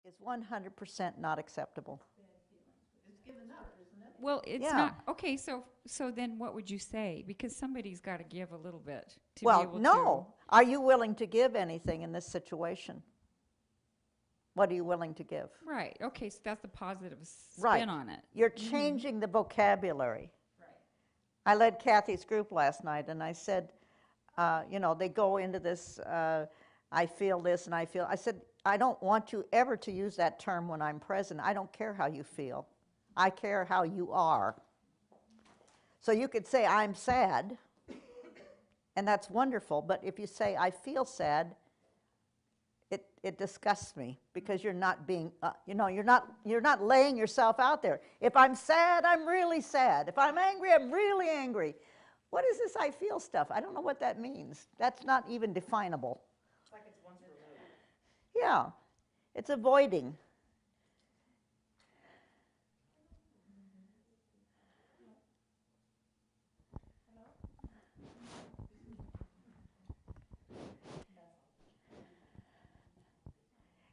is 100% not acceptable. It's given up, isn't it? Well, it's Yeah. not, okay, so then what would you say? Because somebody's got to give a little bit to be Well, able no. Are you willing to give anything in this situation? What are you willing to give? Right, okay, so that's the positive spin Right. on it. You're changing the vocabulary. Right. I led Kathy's group last night, and I said, they go into this, I feel this and I said, I don't want you ever to use that term when I'm present. I don't care how you feel. I care how you are. So you could say, I'm sad, and that's wonderful, but if you say, I feel sad, it disgusts me because you're not being, you're not laying yourself out there. If I'm sad, I'm really sad. If I'm angry, I'm really angry. What is this I feel stuff? I don't know what that means. That's not even definable. It's like it's once removed. Yeah, it's avoiding.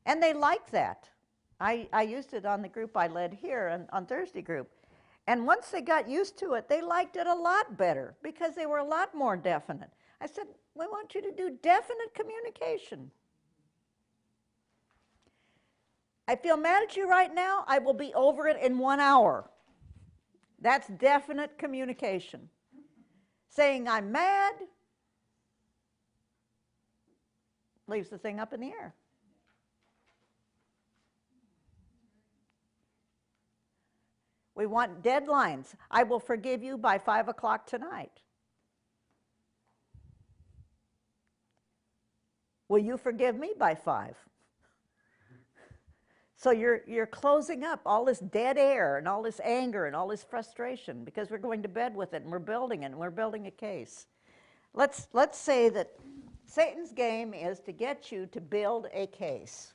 And they like that. I used it on the group I led here on Thursday group. And once they got used to it, they liked it a lot better because they were a lot more definite. I said, we want you to do definite communication. I feel mad at you right now. I will be over it in 1 hour. That's definite communication. Saying I'm mad leaves the thing up in the air. We want deadlines. I will forgive you by 5 o'clock tonight. Will you forgive me by 5? So you're closing up all this dead air and all this anger and all this frustration because we're going to bed with it and we're building it and we're building a case. Let's say that Satan's game is to get you to build a case.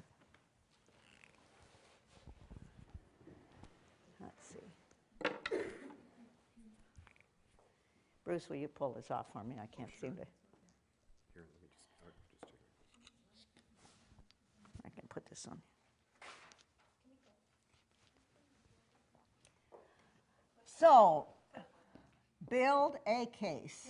Let's see. Bruce, will you pull this off for me? I can't seem to. Here, let me just take it. I can put this on. So, build a case.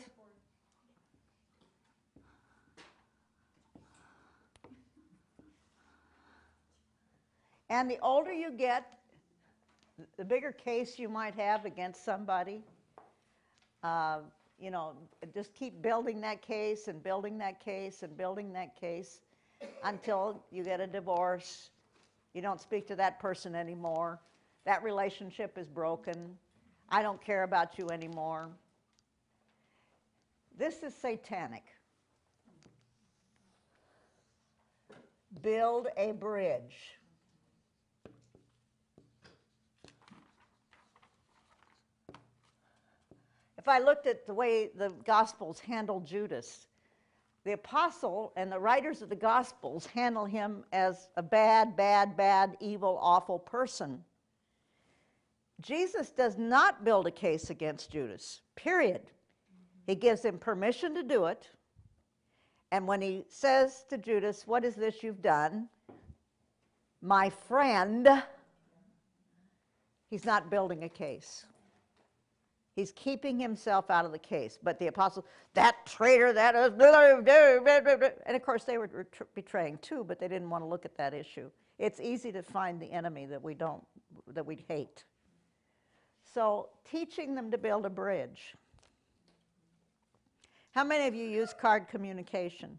And the older you get, the bigger case you might have against somebody. Just keep building that case and building that case and building that case until you get a divorce. You don't speak to that person anymore. That relationship is broken. I don't care about you anymore. This is satanic. Build a bridge. If I looked at the way the Gospels handle Judas, the apostle and the writers of the Gospels handle him as a bad, evil, awful person. Jesus does not build a case against Judas, period. He gives him permission to do it. And when he says to Judas, what is this you've done? My friend, he's not building a case. He's keeping himself out of the case. But the apostles, that traitor, that is, and of course they were betraying too, but they didn't want to look at that issue. It's easy to find the enemy that we hate. So teaching them to build a bridge. How many of you use card communication?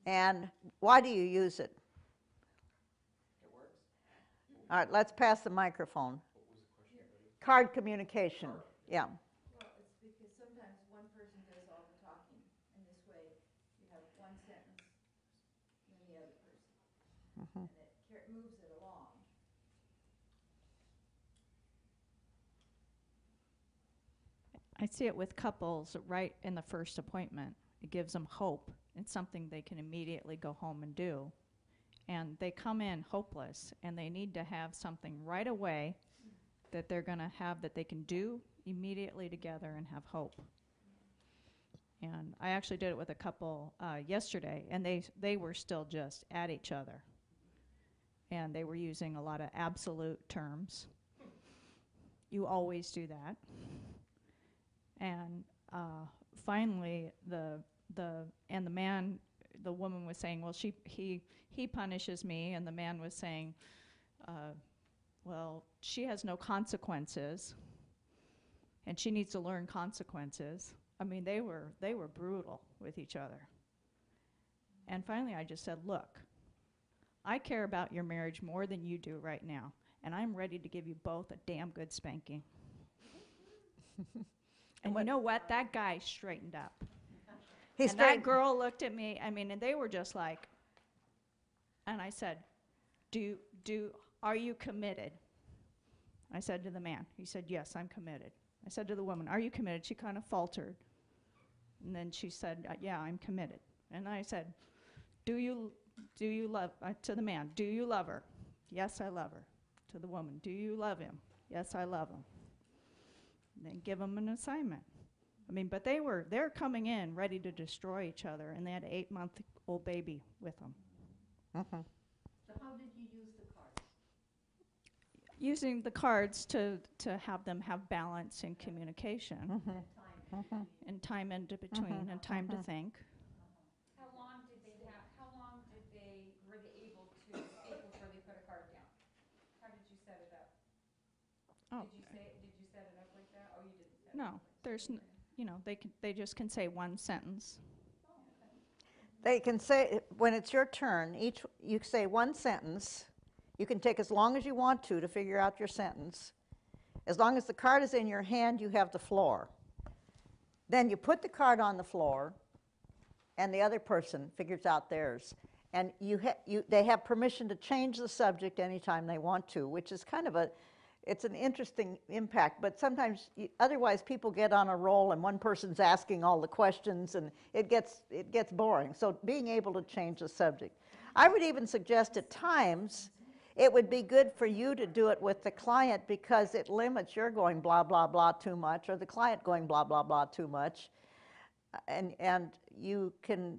And why do you use it? It works. All right, let's pass the microphone. Card communication, yeah. Well, it's because sometimes one person does all the talking, and this way you have one sentence, and then the other person. And it moves it along. I see it with couples right in the first appointment. It gives them hope. It's something they can immediately go home and do. And they come in hopeless, and they need to have something right away that they're going to have that they can do immediately together and have hope. And I actually did it with a couple yesterday, and they were still just at each other. And they were using a lot of absolute terms. You always do that. And finally, the woman was saying, well, he punishes me, and the man was saying, well, she has no consequences, and she needs to learn consequences. I mean, they were brutal with each other. And finally, I just said, look, I care about your marriage more than you do right now, and I'm ready to give you both a damn good spanking. And you know what? That guy straightened up. He's And that girl looked at me, I mean, and they were just like, and I said, are you committed? I said to the man. He said, yes, I'm committed. I said to the woman, are you committed? She kind of faltered. And then she said, yeah, I'm committed. And I said, do you love, to the man, do you love her? Yes, I love her. To the woman, do you love him? Yes, I love him. And then give them an assignment. I mean, but they're coming in ready to destroy each other, and they had an 8-month-old baby with them. Mm-hmm. So how did you use the cards? Using the cards to have them have balance and communication, Mm-hmm. And time. Mm-hmm. and time into between, and time to think. How long did they were they able to speak before they put a card down? How did you set it up? Oh, Did you set it up like that? Oh, you didn't set it no, up like that. there's, they just can say one sentence. They can say, when it's your turn, you say one sentence. You can take as long as you want to figure out your sentence. As long as the card is in your hand, you have the floor. Then you put the card on the floor, and the other person figures out theirs. And they have permission to change the subject anytime they want to, which is kind of it's an interesting impact. But sometimes, otherwise, people get on a roll, and one person's asking all the questions, and it gets boring. So being able to change the subject. I would even suggest at times, it would be good for you to do it with the client, because it limits your going blah, blah, blah too much, or the client going blah, blah, blah too much. And you can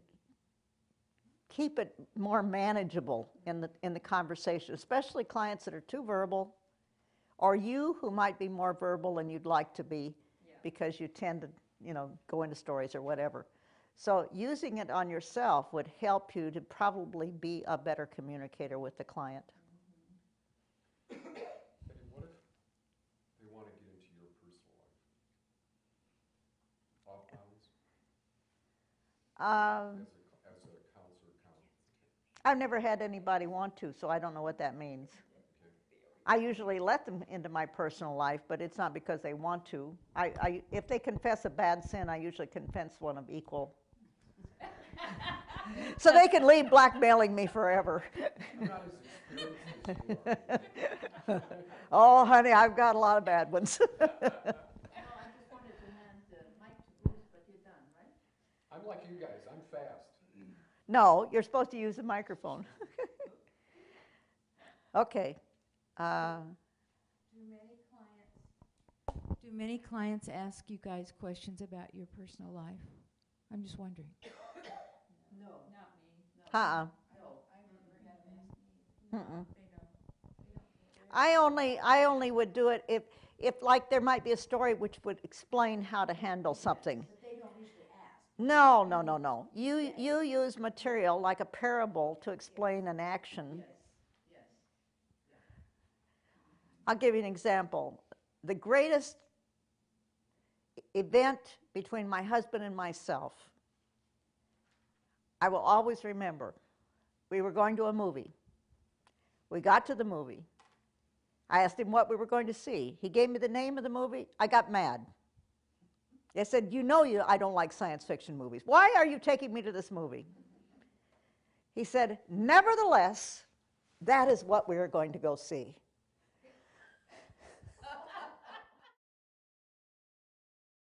keep it more manageable in the conversation, especially clients that are too verbal, or you who might be more verbal than you'd like to be, because you tend to, go into stories or whatever. So using it on yourself would help you to probably be a better communicator with the client. Betty, what if they want to get into your personal life? Off bounds? As a counselor. I've never had anybody want to, so I don't know what that means. Okay. I usually let them into my personal life, but it's not because they want to. If they confess a bad sin, I usually confess one of equal. So they can leave blackmailing me forever. I'm not as experienced as you are. Oh, honey, I've got a lot of bad ones. Well, I just wanted to hand the mic to Bruce, but you're done, right? I'm like you guys, I'm fast. No, you're supposed to use the microphone. Okay. Do many clients ask you guys questions about your personal life? I'm just wondering. No. Not me. Uh-uh. No, I never had him ask me. Mm-mm. They don't. I only would do it if like there might be a story which would explain how to handle something. But they don't usually ask. No, no, no, no. You use material like a parable to explain an action. Yes. I'll give you an example. The greatest event between my husband and myself, I will always remember. We were going to a movie. We got to the movie. I asked him what we were going to see. He gave me the name of the movie. I got mad. I said, I don't like science fiction movies. Why are you taking me to this movie? He said, nevertheless, that is what we are going to go see.